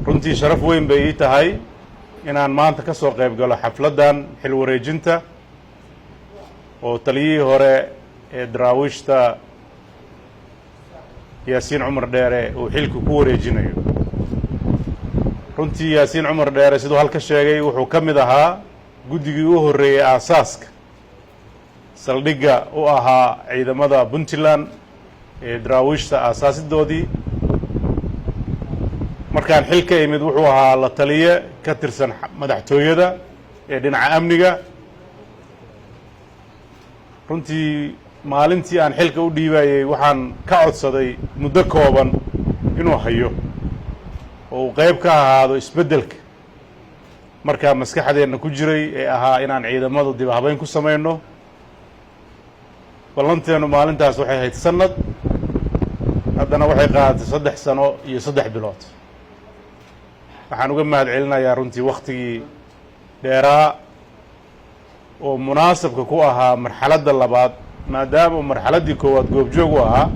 runtii sharaf weyn bay ii tahay inaan maanta ka soo qayb galo xafladdan xil wareejinta oo taliyihii hore ee daraawiishta yaasiin cumar dheere uu xilka ku wareejinayo. runtii yaasiin cumar dheere siduu halka sheegay wuxuu ka mid ahaa guddigii u horreeyey aasaaska saldhigga u ahaa ciidamada Puntland ee daraawiishta aasaasidoodii. markaan xilka imid wuxuu ahaa la taliye ka tirsan madaxtooyada ee dhinaca amniga. runtii maalintii aan xilka u dhiibayay waxaan ka codsaday muddo kooban inuu hayo oo uu qayb ka ahaado isbeddelka markaa maskaxdeenna ku jiray ee ahaa inaan ciidamadu dib habeyn ku samayno. ballanteennu maalintaas waxay ahayd sanad, haddana waxay qaadatay 3 sano iyo 3 bilood. waxaan uga mahad celinayaa runtii wakhtigii dheeraa oo munaasabka ku ahaa marxaladda labaad, maadaama uu marxaladdii koowaad goobjoog u ahaa.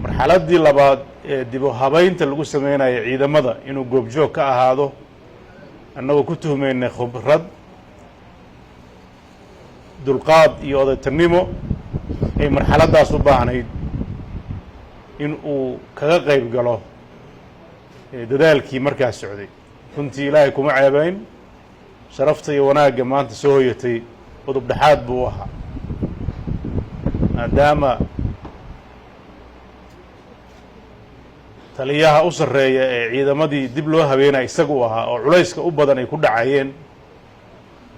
marxaladdii labaad ee dib u habaynta lagu samaynayo ciidamada inuu goobjoog ka ahaado annagoo ku tuhmaynay khibrad, dulqaad iyo odaytanimo ay marxaladdaas u baahnayd in uu kaga qayb galo dadaalkii markaas socday. runtii ilaahay kuma ceebayn, sharafta iyo wanaagga maanta soo hoyatay udub dhexaad buu u ahaa, maadaama taliyaha u sarreeya ee ciidamadii dib loo habeenaya isaga u ahaa oo culayska u badan ay ku dhacayeen,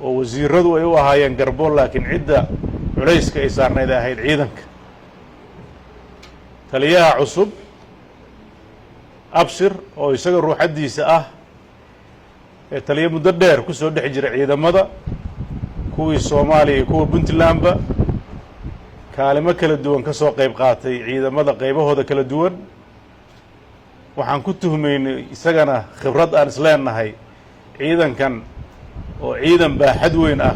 oo wasiiradu ay u ahaayeen garbo, laakiin cidda culayska ay saarnayd ahayd ciidanka. taliyaha cusub abshir oo isaga ruuxaddiisa ah ee taliya muddo dheer ku soo dhex jira ciidamada kuwii Soomaaliya iyo kuwa Puntlandba, kaalimo kala duwan ka soo qayb qaatay ciidamada qaybahooda kala duwan. waxaan ku tuhmaynay isagana khibrad aan isleenahay ciidankan oo ciidan baaxad weyn ah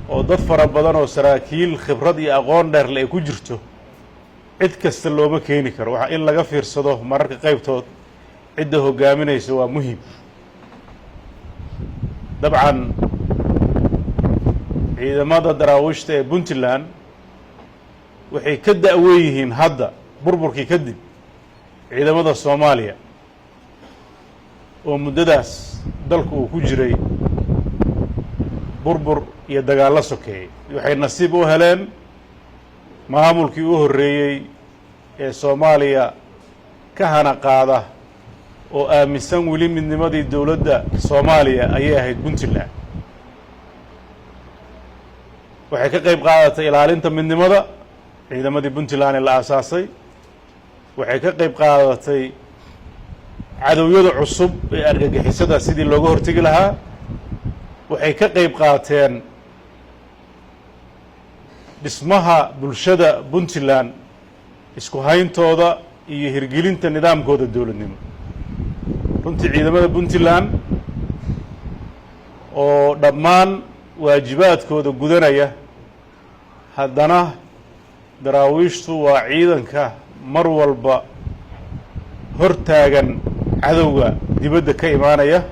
oo dad fara badan oo saraakiil khibrad iyo aqoon dheer leh ay ku jirto, cid kasta looma keeni karo. waxa in laga fiirsado mararka qaybtood cidda hoggaaminaysa waa muhiim. dabcan ciidamada daraawiishta ee Puntland waxay ka da'weyn yihiin hadda burburkii kadib ciidamada Soomaaliya oo muddadaas dalku uu ku jiray burbur iyo dagaallo sokeeyey. waxay nasiib u heleen maamulkii u horreeyey ee Soomaaliya ka hana qaada oo aaminsan weli midnimadii dowladda Soomaaliya ayay ahayd Puntland. waxay ka qayb qaadatay ilaalinta midnimada ciidamadii Puntland ee la aasaasay. waxay ka qayb qaadatay cadowyada cusub ee argagixisada sidii looga hortegi lahaa. waxay ka qayb qaateen dhismaha bulshada Puntland, isku hayntooda iyo hirgelinta nidaamkooda dowladnimo. runtii ciidamada Puntland oo dhammaan waajibaadkooda gudanaya, haddana daraawiishtu waa ciidanka mar walba hor taagan cadowga dibadda ka imaanaya,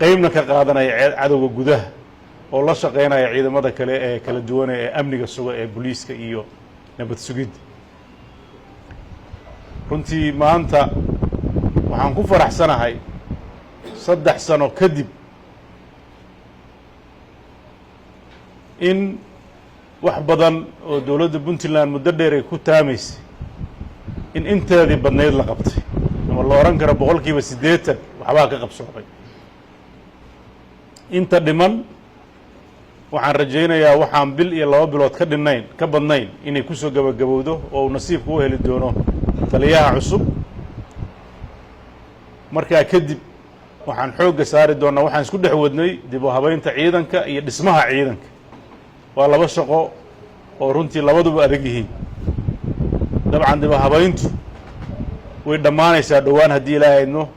qaybna ka qaadanaya cadowga gudaha oo la shaqaynaya ciidamada kale ee kala duwan ee amniga suga ee booliiska iyo nabad sugidda. runtii maanta waxaan ku faraxsanahay 3 sano kadib in wax badan oo dowladda Puntland muddo dheer ay ku taamaysay in inteedii badnayd la qabtay, ama la oran karo 80% waxbaa ka qabsoomay. inta dhiman waxaan rajaynayaa waxaan bil iyo 2 bilood ka badnayn inay ku soo gabagabowdo oo uu nasiibku u heli doono taliyaha cusub. markaa kadib waxaan xoogga saari doonaa, waxaan isku dhex wadnay dib u habaynta ciidanka iyo dhismaha ciidanka. waa 2 shaqo oo runtii labaduba adag yihiin. dabcan dib u habayntu way dhammaanaysaa dhowaan haddii ilaahay idmo,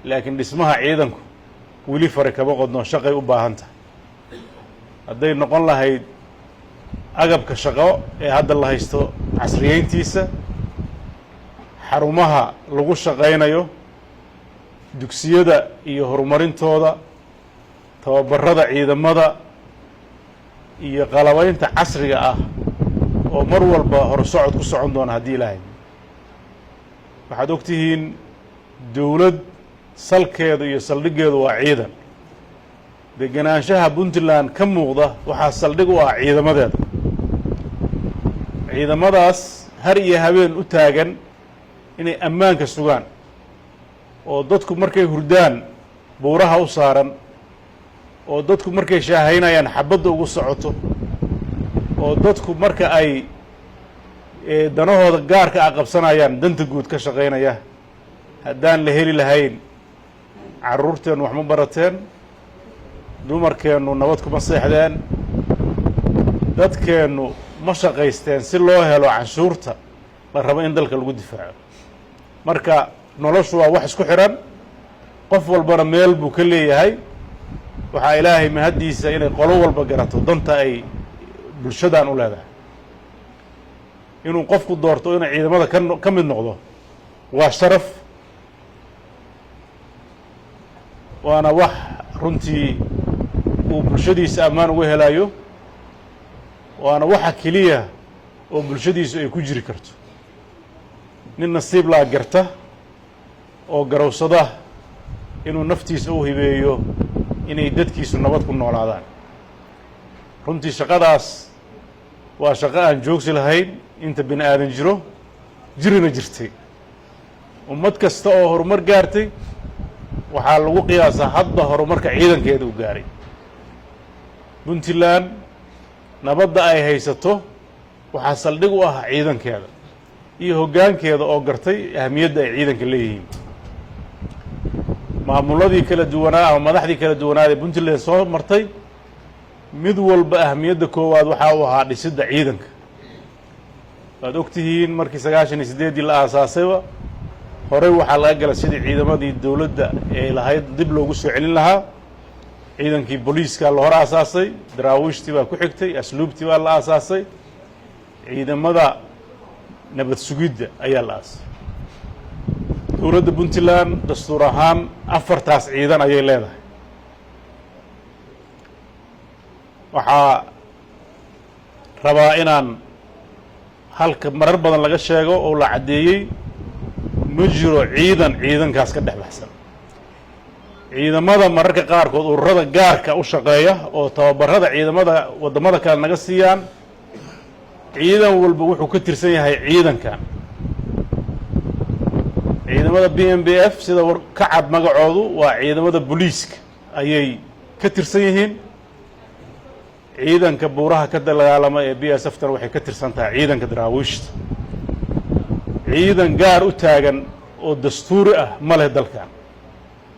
laakiin dhismaha ciidanku weli fare kama qodno, shaqay u baahan tahay. hadday noqon lahayd agabka shaqo ee hadda la haysto casriyeyntiisa, xarumaha lagu shaqaynayo, dugsiyada iyo horumarintooda, tababarada ciidamada iyo qalabaynta casriga ah oo mar walba horsocod ku socon doona haddii ilaahay. waxaad og tihiin dowlad salkeedu iyo saldhiggeedu waa ciidan. degenaanshaha puntland ka muuqda waxaa saldhig u ah ciidamadeeda. ciidamadaas har iyo habeen u taagan inay ammaanka sugaan oo dadku markay hurdaan buuraha u saaran, oo dadku markay shaahaynayaan xabadda ugu socoto, oo dadku marka ay danahooda gaarka ah qabsanayaan danta guud ka shaqaynaya. haddaan la heli lahayn carruurteennu wax ma barateen, dumarkeennu nabad kuma seexdeen, dadkeennu ma shaqaysteen si loo helo canshuurta la rabo in dalka lagu difaaco. marka noloshu waa wax isku xidhan, qof walbana meel buu ka leeyahay. waxaa ilaahay mahaddiisa inay qolo walba garato danta ay bulshadan u leedahay. inuu qofku doorto inay ciidamada ka mid noqdo waa sharaf, waana wax runtii uu bulshadiisa ammaan uga helayo, waana waxa keliya oo bulshadiisu ay ku jiri karto. nin nasiib laa garta oo garowsada inuu naftiisa u hibeeyo inay dadkiisu nabad ku noolaadaan. runtii shaqadaas waa shaqo aan joogsi lahayn inta bini aadan jirina jirtay. ummad kasta oo horumar gaartay waxaa lagu qiyaasaa hadda horumarka ciidankeeda u gaaray. puntland nabadda ay haysato waxaa saldhig u ah ciidankeeda iyo hoggaankeeda oo gartay ahamiyadda ay ciidanka leeyihiin. maamuladii kala duwanaa ama madaxdii kala duwanaad ee puntland soo martay mid walba ahamiyadda koowaad waxaa u ahaa dhisidda ciidanka. waad og tihiin markii 98 la aasaasayba horey waxaa laga galay sidii ciidamadii dowladda ee lahayd dib loogu soo celin lahaa. ciidankii booliiska la hor aasaasay, daraawiishtii baa ku xigtay, asluubtii baa la aasaasay, ciidamada nabad sugidda ayaa la aasay. dowladda puntland dastuur ahaan 4taas ciidan ayay leedahay. waxaa rabaa inaan halka marar badan laga sheego oo la caddeeyey, ma jiro ciidankaas ka dhex baxsan. ciidamada mararka qaarkood ururada gaarka u shaqeeya oo tababarada ciidamada waddamada kale naga siiyaan, ciidan walba wuxuu ka tirsan yahay ciidankan. ciidamada BMBF sida ka cad magacoodu waa ciidamada booliiska ayay ka tirsan yihiin. ciidanka buuraha ka dagaalama ee BSF-tana waxay ka tirsan tahay ciidanka daraawiishta. ciidan gaar u taagan oo dastuuri ah ma leh dalkan.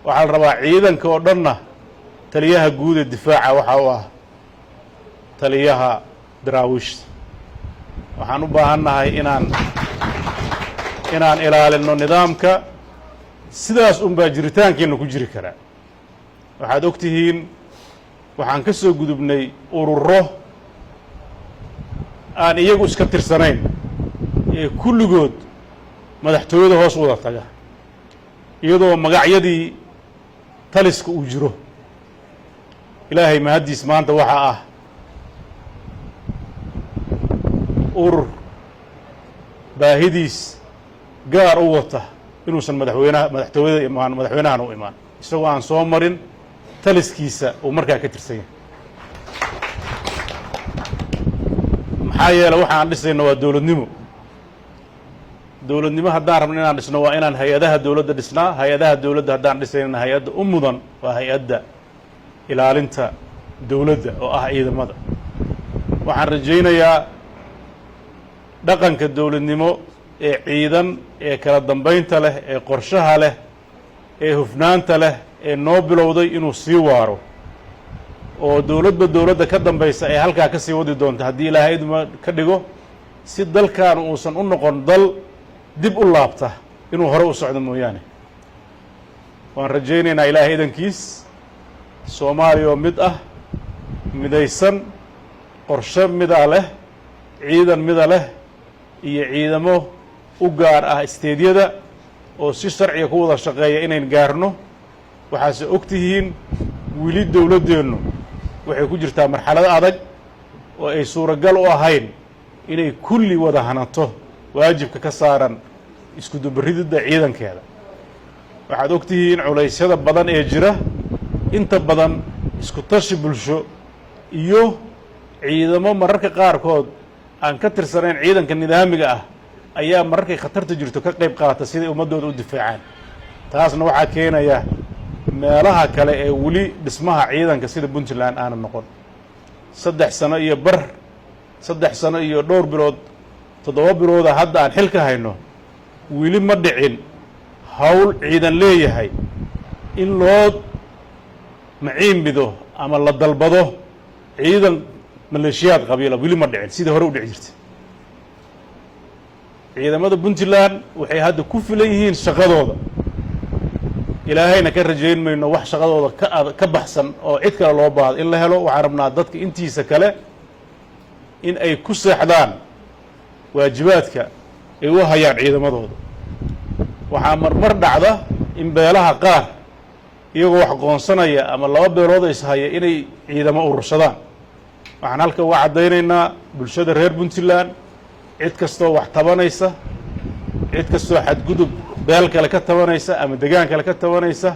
waxaa la rabaa ciidanka oo dhanna taliyaha guud ee difaaca waxaa u ah taliyaha daraawiishta. waxaan u baahannahay inaan ilaalino nidaamka. sidaas unbaa jiritaankeenna ku jiri karaa. waxaad og tihiin waxaan ka soo gudubnay ururo aan iyagu iska tirsanayn ee kulligood madaxtooyada hoos wada taga, iyadoo magacyadii taliska uu jiro. ilaahay mahaddiis maanta waxaa ah urur baahidiis gaar u wata inuusan madaxtooyada imaan, madaxweynahan u imaan, isagoo aan soo marin taliskiisa uu markaa ka tirsan yahay. maxaa yeelay waxa aan dhisayno waa dowladnimo. dowladnimo haddaan rabno inaan dhisno waa inaan hay-adaha dowladda dhisnaa. hay-adaha dowladda haddaan dhisaynana hay-adda u mudan waa hay-adda ilaalinta dowladda oo ah ciidamada. waxaan rajaynayaa dhaqanka dowladnimo ee ciidan ee kala dambaynta leh, ee qorshaha leh, ee hufnaanta leh, ee noo bilowday inuu sii waaro, oo dowladba dowladda ka dambaysa ee halkaa ka sii wadi doonta haddii ilaahay idma ka dhigo, si dalkan uusan u noqon dal dib u laabta inuu hore u socdo mooyaane. waan rajaynaynaa ilaahay idankiis soomaaliya oo mid ah, midaysan, qorshe mida leh, ciidan mida leh, iyo ciidamo u gaar ah isteedyada oo si sharciga ku wada shaqeeya inayn gaarno. waxaase og tihiin weli dowladdeennu waxay ku jirtaa marxalad adag oo ay suuragal u ahayn inay kulli wada hanato waajibka ka saaran isku dubarididda ciidankeeda waxaad og tihiin culaysyada badan ee jira inta badan isku tashi bulsho iyo ciidamo mararka qaarkood aan ka tirsanayn ciidanka nidaamiga ah ayaa mararkay khatarta jirto ka qayb qaata siday ummaddooda u difaacaan taasna waxaa keenaya meelaha kale ee weli dhismaha ciidanka sida puntland aana noqon 3 sano iyo bar 3 sano iyo dhowr bilood 7 bilooda hadda aan xil ka hayno weli ma dhicin hawl ciidan leeyahay in loo maciinbido ama la dalbado ciidan maleeshiyaad qabiila weli ma dhicin sidii hore u dhici jirtay ciidamada puntland waxay hadda ku filan yihiin shaqadooda ilaahayna ka rajayn mayno wax shaqadooda ka baxsan oo cid kale loo baahdo in la helo waxaan rabnaa dadka intiisa kale in ay ku seexdaan waajibaadka ay u hayaan ciidamadooda waxaa marmar dhacda in beelaha qaar iyagoo wax qoonsanaya ama 2 beelood is haya inay ciidamo urursadaan waxaan halka uga caddaynaynaa bulshada reer puntland cid kastoo wax tabanaysa cid kastoo xadgudub beel kale ka tabanaysa ama degaan kale ka tabanaysa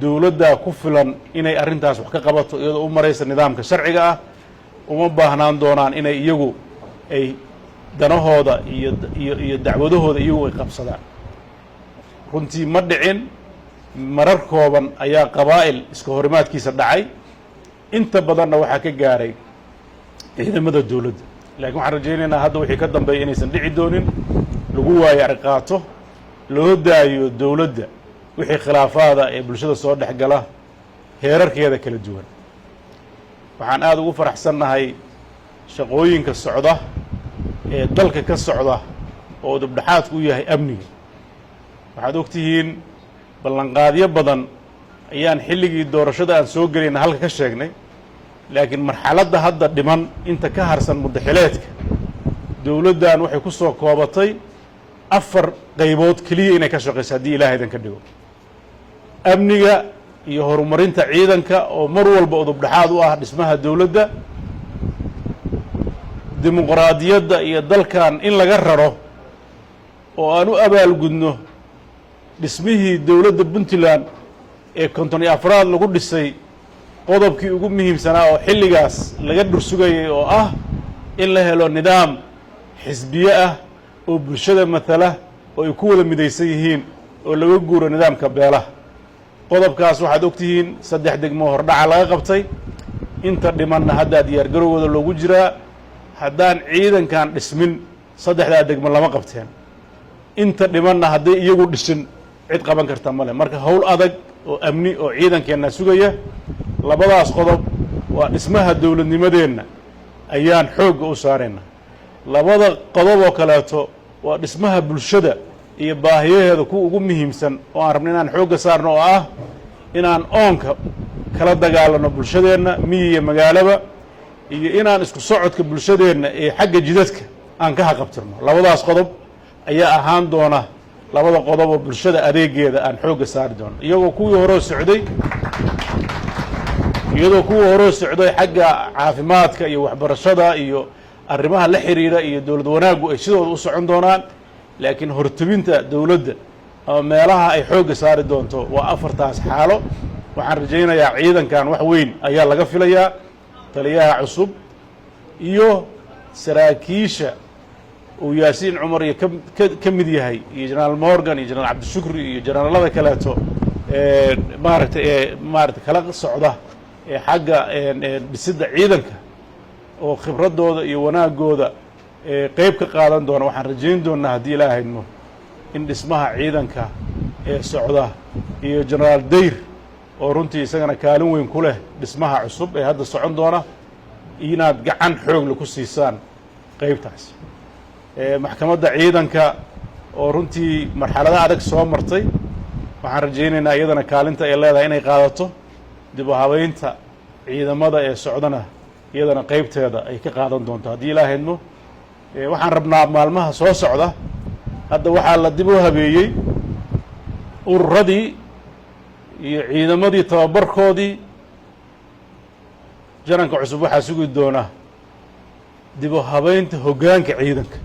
dowladdaa ku filan inay arrintaas wax ka qabato iyadoo u maraysa nidaamka sharciga ah uma baahnaan doonaan inay iyagu ay danahooda iyo dacwadahooda iyagu ay qabsadaan runtii ma dhicin marar kooban ayaa qabaa'il iska horimaadkiisa dhacay inta badanna waxaa ka gaaray ciidamada dowladda laakiin waxaan rajaynaynaa hadda wixii ka dambeeya inaysan dhici doonin lagu waayo arqaato loo daayo dowladda wixii khilaafaada ee bulshada soo dhex gala heerarkeeda kala duwan waxaan aada ugu faraxsannahay shaqooyinka socda ee dalka ka socda oo dubdhaxaadku u yahay amniga waxaad og tihiin ballanqaadyo badan ayaan xilligii doorashada aan soo gelayna halka ka sheegnay laakiin marxaladda hadda dhiman inta ka harsan muddaxileedka dowladdan waxay ku soo koobatay 4 qaybood keliya inay ka shaqayso haddii ilaahay idan ka dhigo amniga iyo horumarinta ciidanka oo mar walba udubdhaxaad u ah dhismaha dowladda dimuqraadiyadda iyo dalkan in laga raro oo aan u abaalgudno dhismihii dowladda puntland ee 54aad lagu dhisay qodobkii ugu muhiimsanaa oo xilligaas laga dhursugayay oo ah in la helo nidaam xisbiye ah oo bulshada matala oo ay ku wada midaysan yihiin oo laga guuro nidaamka beelaha qodobkaas waxaad og tihiin 3 degmo hordhaca laga qabtay inta dhimanna haddaa diyaargarowgooda loogu jiraa haddaan ciidankan dhismin 3daa degmo lama qabteen inta dhimanna hadday iyagu dhisin cid qaban karta male marka hawl adag oo amni oo ciidankeenna sugaya labadaas qodob waa dhismaha dowladnimadeenna ayaan xoogga u saaraynaa labada qodob oo kaleeto waa dhismaha bulshada iyo baahiyaheeda kuwa ugu muhiimsan oo aan rabno inaan xoogga saarno oo ah inaan oonka kala dagaalano bulshadeenna miyi iyo magaalaba iyo inaan isku socodka bulshadeenna ee xagga jidadka aan ka haqabtirno labadaas qodob ayaa ahaan doona labada qodob oo bulshada adeegeeda aan xoogga saari doono iyadoo kuwii horoo socday xagga caafimaadka iyo waxbarashada iyo arrimaha la xiriira iyo dowlad wanaaggu ay sidooda u socon doonaan laakiin hortebinta dowladda ama meelaha ay xoogga saari doonto waa 4taas xaalo waxaan rajaynayaa ciidankan wax weyn ayaa laga filayaa taliyaha cusub iyo saraakiisha uu yaasiin cumar iyo ka mid yahay iyo jenaraal morgan iyo jenaraal cabdishukri iyo jenaraalada kaleeto maaragtay kala socda ee xagga dhisidda ciidanka oo khibraddooda iyo wanaagooda qayb ka qaadan doona waxaan rajayn doonnaa haddii ilaa haydno in dhismaha ciidanka ee socda iyo jenaraal dayr oo runtii isagana kaalin weyn ku leh dhismaha cusub ee hadda socon doona inaad gacan xoogle ku siisaan qaybtaas maxkamadda ciidanka oo runtii marxalado adag soo martay waxaan rajaynaynaa iyadana kaalinta ay leedahay inay qaadato dib u habaynta ciidamada ee socdana iyadana qaybteeda ay ka qaadan doonto haddii ilaa haydno waxaan rabnaa maalmaha soo socda hadda waxaa la dib u habeeyey ururadii iyo ciidamadii tababarkoodii jananka cusub waxaa sugi doona dib u habaynta hoggaanka ciidanka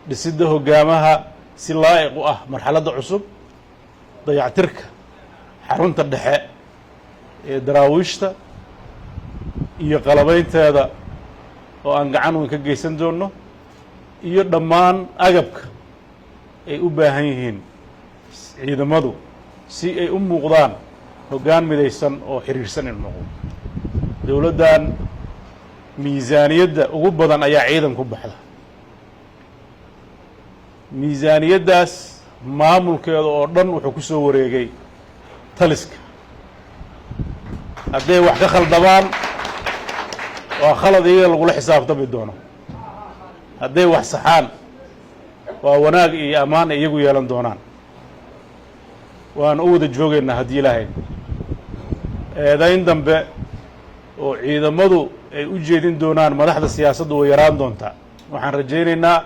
dhisidda hoggaamaha si laa'iq u ah marxaladda cusub dayactirka xarunta dhexe ee daraawiishta iyo qalabaynteeda oo aan gacan weyn ka geysan doonno iyo dhammaan agabka ay u baahan yihiin ciidamadu si ay u muuqdaan hoggaan midaysan oo xiriirsan in noqdo. dowladdan miisaaniyadda ugu badan ayaa ciidan ku baxda. miisaaniyaddaas maamulkeeda oo dhan wuxuu ku soo wareegay taliska. hadday wax ka khaldabaan waa khalad iyaga lagula xisaabtami doono, hadday wax saxaan waa wanaag iyo ammaan ay iyagu yeelan doonaan. waan u wada joogaynaa haddii ilaahay. eedayn dambe oo ciidamadu ay u jeedin doonaan madaxda siyaasaddu way yaraan doontaa. waxaan rajaynaynaa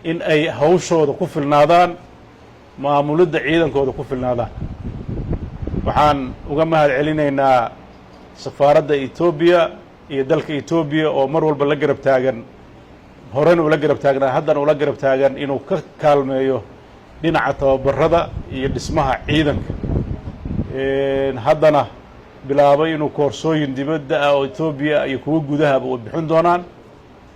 in ay hawshooda ku filnaadaan, maamulidda ciidankooda ku filnaadaan. waxaan uga mahad celinaynaa safaaradda Etoobiya iyo dalka Etoobiya oo mar walba la garab taagan, horena ula garab taagnaa, haddana ula garab taagan inuu ka kaalmeeyo dhinaca tababarada iyo dhismaha ciidanka. haddana bilaabay inuu koorsooyin dibadda ah oo Etoobiya iyo kuwo gudahaba u bixin doonaan.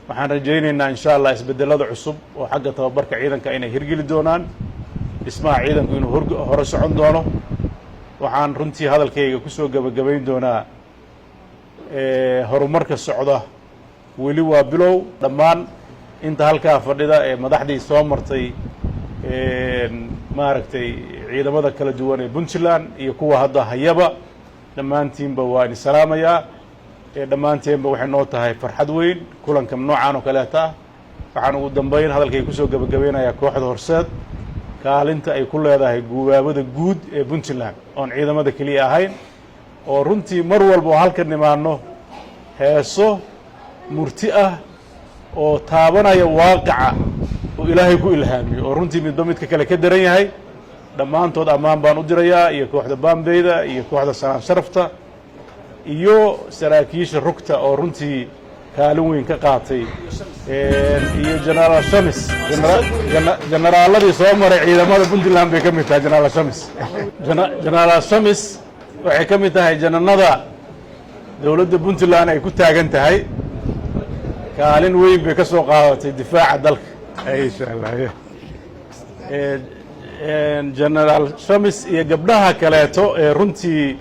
waxaan rajaynaynaa insha Allah isbedelada cusub oo xagga tababarka ciidanka inay hirgeli doonaan, dhismaha ciidanku inuu hore socon doono. waxaan runtii hadalkayga ku soo gabagabayn doonaa horumarka socda weli waa bilow. dhammaan inta halkaa fadhida ee madaxdii soo martay maaragtay ciidamada kala duwan ee Puntland iyo kuwa hadda hayaba, dhammaantiinba waa idin salaamayaa. dhammaanteenba waxay noo tahay farxad weyn kulanka noocaan oo kaleeta ah. waxaan ugu dambayn hadalkayga kusoo gabagabeynayaa kooxda Horseed kaalinta ay ku leedahay guubaabada guud ee Puntland oon ciidamada keliya ahayn, oo runtii mar walba oo halkan nimaano heeso murti ah oo taabanaya waaqica oo ilaahay ku ilhaamiyo, oo runtii midba midka kale ka daran yahay. dhammaantood ammaan baan u dirayaa, iyo kooxda baambeyda iyo kooxda sanaan sharafta iyo saraakiisha rugta oo runtii kaalin weyn ka qaatay, iyo generaal shamis generaaladii soo maray ciidamada Puntland bay ka mid tahay. generaal shamis waxay ka mid tahay jananada dowladda Puntland ay ku taagan tahay. kaalin weyn bay ka soo qaadatay difaaca dalka. generaal shamis iyo gabdhaha kaleeto ee runtii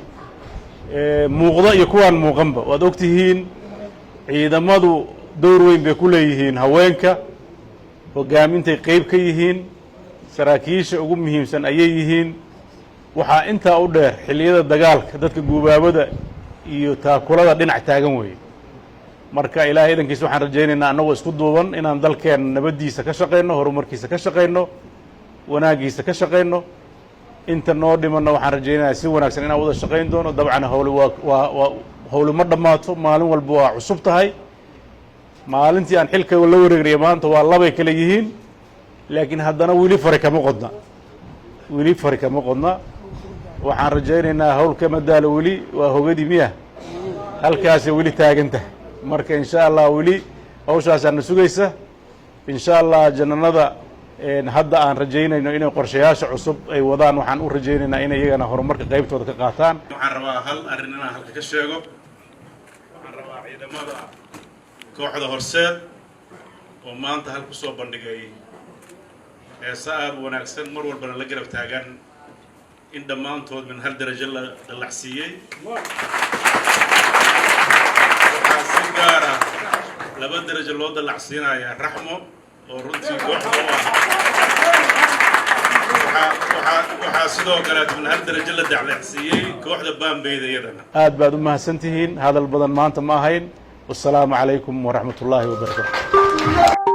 muuqda iyo kuwaan muuqanba, waad ogtihiin ciidamadu dowr weyn bay ku leeyihiin haweenka, hogaamintay qayb ka yihiin, saraakiisha ugu muhiimsan ayay yihiin. waxaa intaa u dheer xilliyada dagaalka dadka guubaabada iyo taakulada dhinac taagan weeye. marka ilaahay idankiisa waxaan rajaynaynaa annagoo isku duuban inaan dalkeenna nabaddiisa ka shaqayno, horumarkiisa ka shaqayno, wanaaggiisa ka shaqayno. inta noo dhimanna waxaan rajaynayaa si wanaagsan inaan wada shaqayn doono. dabcan hawli ma dhammaato, maalin walba waa cusub tahay. maalintii aan xilka la wareegnay maanta waa labay kale yihiin, laakiin haddana weli fari kama qodna. waxaan rajaynaynaa hawl kama daalo, weli waa hogadii miya halkaasay weli taagan tahay. marka insha Allah weli hawshaasaana sugaysa. insha Allah jananada hadda aan rajaynayno inay qorshayaasha cusub ay wadaan, waxaan u rajaynaynaa inay iyagana horumarka qaybtooda ka qaataan. waxaan rabaa hal arrin inaan halka ka sheego. waxaan rabaa ciidamada kooxda Horseed oo maanta hal ku soo bandhigay heesa aad u wanaagsan, mar walbana la garab taagan in dhammaantood min hal darajo la dallacsiiyey. waxaa si gaara 2 darajo loo dallacsiinayaa Raxmo oo runtii kooxda u ah. waxaa sidoo kale min hal darajo la dallacsiiyey kooxda baambeyda iyadana. aad baad u mahadsantihiin. hadal badan maanta ma ahayn. والسلام عليكم ورحمة الله وبركاته.